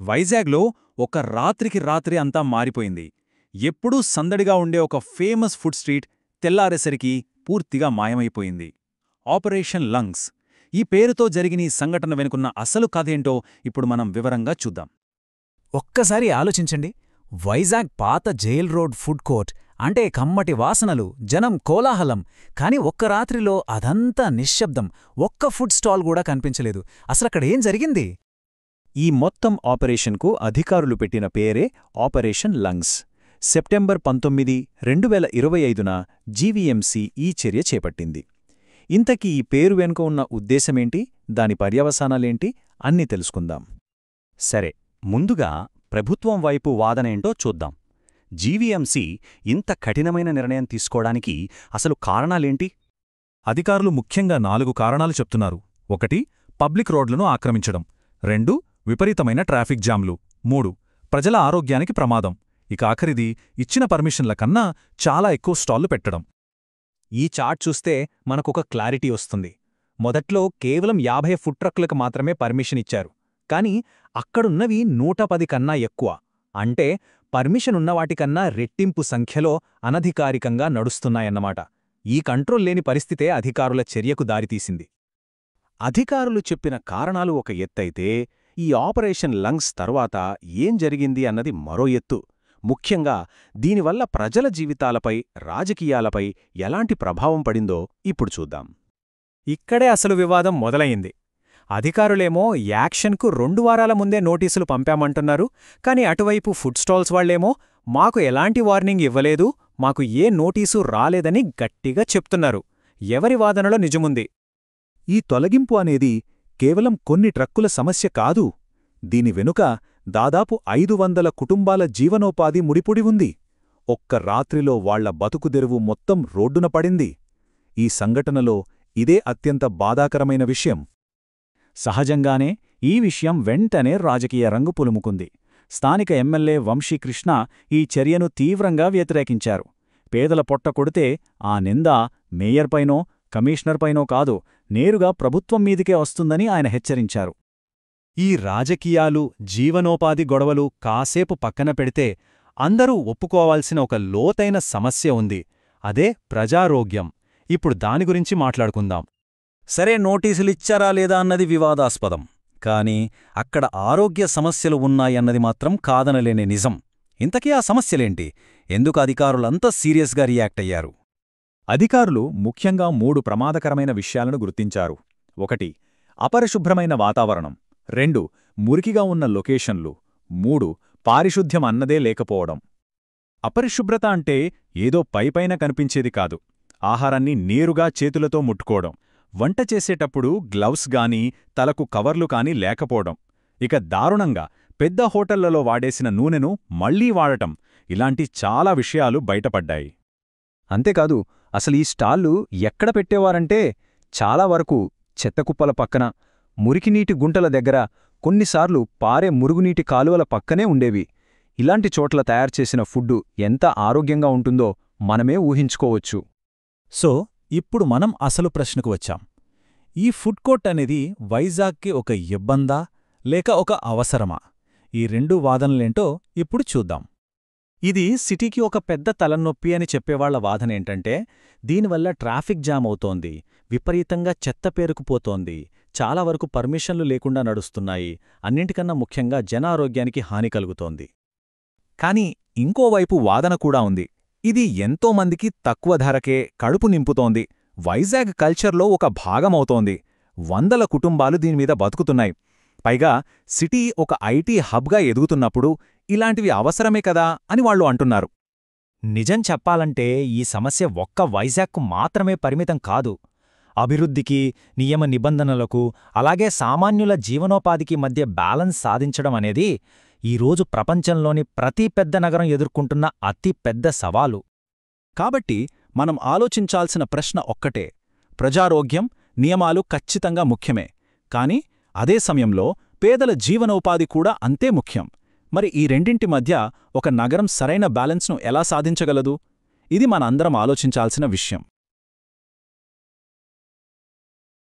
వైజాగ్లో ఒక రాత్రికి రాత్రి అంతా మారిపోయింది. ఎప్పుడూ సందడిగా ఉండే ఒక ఫేమస్ ఫుడ్ స్ట్రీట్ తెల్లారేసరికి పూర్తిగా మాయమైపోయింది. Operation lungs. ఈ పేరుతో జరిగిన ఈ సంఘటన వెనుకున్న అసలు కథేంటో ఇప్పుడు మనం వివరంగా చూద్దాం. ఒక్కసారి ఆలోచించండి. వైజాగ్ పాత జైల్ రోడ్ ఫుడ్ కోర్ట్ అంటే కమ్మటి వాసనలు, జనం, కోలాహలం. కాని ఒక్క రాత్రిలో అదంతా నిశ్శబ్దం. ఒక్క ఫుడ్ స్టాల్ కూడా కనిపించలేదు. అసలక్కడేం జరిగింది? ఈ మొత్తం ఆపరేషన్కు అధికారులు పెట్టిన పేరే ఆపరేషన్ లంగ్స్. సెప్టెంబర్ 19, 2025న జీవీఎంసీ ఈ చర్య చేపట్టింది. ఇంతకీ ఈ పేరు వెనుక ఉన్న ఉద్దేశమేంటి, దాని పర్యవసానాలేంటి అన్నీ తెలుసుకుందాం. సరే, ముందుగా ప్రభుత్వం వైపు వాదనేంటో చూద్దాం. జీవీఎంసీ ఇంత కఠినమైన నిర్ణయం తీసుకోవడానికి అసలు కారణాలేంటి? అధికారులు ముఖ్యంగా 4 కారణాలు చెప్తున్నారు. 1. పబ్లిక్ రోడ్లను ఆక్రమించడం. 2. విపరీతమైన ట్రాఫిక్ జామ్లు. 3. ప్రజల ఆరోగ్యానికి ప్రమాదం. ఇక ఆఖరిది ఇచ్చిన పర్మిషన్ల కన్నా చాలా ఎక్కువ స్టాళ్లు పెట్టడం. ఈ చార్ట్ చూస్తే మనకొక క్లారిటీ వస్తుంది. మొదట్లో కేవలం 50 ఫుడ్ ట్రక్కులకు మాత్రమే పర్మిషన్ ఇచ్చారు. కానీ అక్కడున్నవి 110 కన్నా ఎక్కువ. అంటే పర్మిషన్ ఉన్నవాటికన్నా రెట్టింపు సంఖ్యలో అనధికారికంగా నడుస్తున్నాయన్నమాట. ఈ కంట్రోల్ లేని పరిస్థితే అధికారుల చర్యకు దారితీసింది. అధికారులు చెప్పిన కారణాలు ఒక ఎత్తైతే, ఈ ఆపరేషన్ లంగ్స్ తర్వాత ఏం జరిగింది అన్నది మరో ఎత్తు. ముఖ్యంగా దీనివల్ల ప్రజల జీవితాలపై, రాజకీయాలపై ఎలాంటి ప్రభావం పడిందో ఇప్పుడు చూద్దాం. ఇక్కడే అసలు వివాదం మొదలయింది. అధికారులేమో యాక్షన్కు 2 వారాల ముందే నోటీసులు పంపామంటున్నారు. కాని అటువైపు ఫుడ్ స్టాల్స్ వాళ్లేమో మాకు ఎలాంటి వార్నింగ్ ఇవ్వలేదు, మాకు ఏ నోటీసు రాలేదని గట్టిగా చెప్తున్నారు. ఎవరి వాదనలో నిజముంది? ఈ తొలగింపు అనేది కేవలం కొన్ని ట్రక్కుల సమస్య కాదు. దీని వెనుక దాదాపు 500 కుటుంబాల జీవనోపాధి ముడిపుడి ఉంది. ఒక్క రాత్రిలో వాళ్ల బతుకుదెరువు మొత్తం రోడ్డున పడింది. ఈ సంఘటనలో ఇదే అత్యంత బాధాకరమైన విషయం. సహజంగానే ఈ విషయం వెంటనే రాజకీయ రంగు పులుముకుంది. స్థానిక ఎమ్మెల్యే వంశీకృష్ణ ఈ చర్యను తీవ్రంగా వ్యతిరేకించారు. పేదల పొట్ట కొడితే ఆ నింద మేయర్పైనో, కమిషనర్పైనో కాదు, నేరుగా ప్రభుత్వం మీదికే వస్తుందని ఆయన హెచ్చరించారు. ఈ రాజకీయాలు, జీవనోపాధి గొడవలు కాసేపు పక్కన పెడితే అందరూ ఒప్పుకోవాల్సిన ఒక లోతైన సమస్య ఉంది. అదే ప్రజారోగ్యం. ఇప్పుడు దాని గురించి మాట్లాడుకుందాం. సరే, నోటీసులిచ్చారా లేదా అన్నది వివాదాస్పదం. కాని అక్కడ ఆరోగ్య సమస్యలు ఉన్నాయన్నది మాత్రం కాదనలేని నిజం. ఇంతకీ ఆ సమస్యలేంటి? ఎందుకు అధికారులంతా సీరియస్గా రియాక్ట్ అయ్యారు? అధికారులు ముఖ్యంగా 3 ప్రమాదకరమైన విషయాలను గుర్తించారు. 1. అపరిశుభ్రమైన వాతావరణం. 2. మురికిగా ఉన్న లొకేషన్లు. 3. పారిశుద్ధ్యం అన్నదే లేకపోవడం. అపరిశుభ్రత అంటే ఏదో పైపైన కనిపించేది కాదు. ఆహారాన్ని నేరుగా చేతులతో ముట్టుకోవడం, వంట చేసేటప్పుడు గ్లవ్స్ గానీ, తలకు కవర్లు కానీ లేకపోవడం. ఇక దారుణంగా పెద్ద హోటళ్లలో వాడేసిన నూనెను మళ్లీ వాడటం. ఇలాంటి చాలా విషయాలు బయటపడ్డాయి. అంతేకాదు, అసలు ఈ స్టాళ్లు ఎక్కడ పెట్టేవారంటే చాలా వరకు చెత్తకుప్పల పక్కన, మురికినీటి గుంటల దగ్గర, కొన్నిసార్లు పారే మురుగునీటి కాలువల పక్కనే ఉండేవి. ఇలాంటి చోట్ల తయారుచేసిన ఫుడ్డు ఎంత ఆరోగ్యంగా ఉంటుందో మనమే ఊహించుకోవచ్చు. సో ఇప్పుడు మనం అసలు ప్రశ్నకు వచ్చాం. ఈ ఫుడ్ కోర్ట్ అనేది వైజాగ్కి ఒక ఇబ్బందా లేక ఒక అవసరమా? ఈ 2 వాదనలేంటో ఇప్పుడు చూద్దాం. ఇది సిటీకి ఒక పెద్ద తలనొప్పి అని చెప్పేవాళ్ల వాదనేంటంటే, దీనివల్ల ట్రాఫిక్ జామ్ అవుతోంది, విపరీతంగా చెత్త పేరుకుపోతోంది, చాలా వరకు పర్మిషన్లు లేకుండా నడుస్తున్నాయి, అన్నింటికన్నా ముఖ్యంగా జనారోగ్యానికి హాని కలుగుతోంది. కాని ఇంకోవైపు వాదన కూడా ఉంది. ఇది ఎంతోమందికి తక్కువ ధరకే కడుపు నింపుతోంది, వైజాగ్ కల్చర్లో ఒక భాగమవుతోంది, 100 కుటుంబాలు దీనిమీద బతుకుతున్నాయి. పైగా సిటీ ఒక ఐటీ హబ్గా ఎదుగుతున్నప్పుడు ఇలాంటివి అవసరమే కదా అని వాళ్ళు అంటున్నారు. నిజం చెప్పాలంటే ఈ సమస్య ఒక్క వైజాగ్కు మాత్రమే పరిమితం కాదు. అభివృద్ధికి, నియమ నిబంధనలకు, అలాగే సామాన్యుల జీవనోపాధికి మధ్య బ్యాలెన్స్ సాధించడం అనేది ఈరోజు ప్రపంచంలోని ప్రతి పెద్ద నగరం ఎదుర్కొంటున్న అతి పెద్ద సవాలు. కాబట్టి మనం ఆలోచించాల్సిన ప్రశ్న ఒక్కటే: ప్రజారోగ్యం, నియమాలు ఖచ్చితంగా ముఖ్యమే, కాని అదే సమయంలో పేదల జీవనోపాధి కూడా అంతే ముఖ్యం. మరి ఈ రెండింటి మధ్య ఒక నగరం సరైన బ్యాలెన్స్ను ఎలా సాధించగలదు? ఇది మనందరం ఆలోచించాల్సిన విషయం.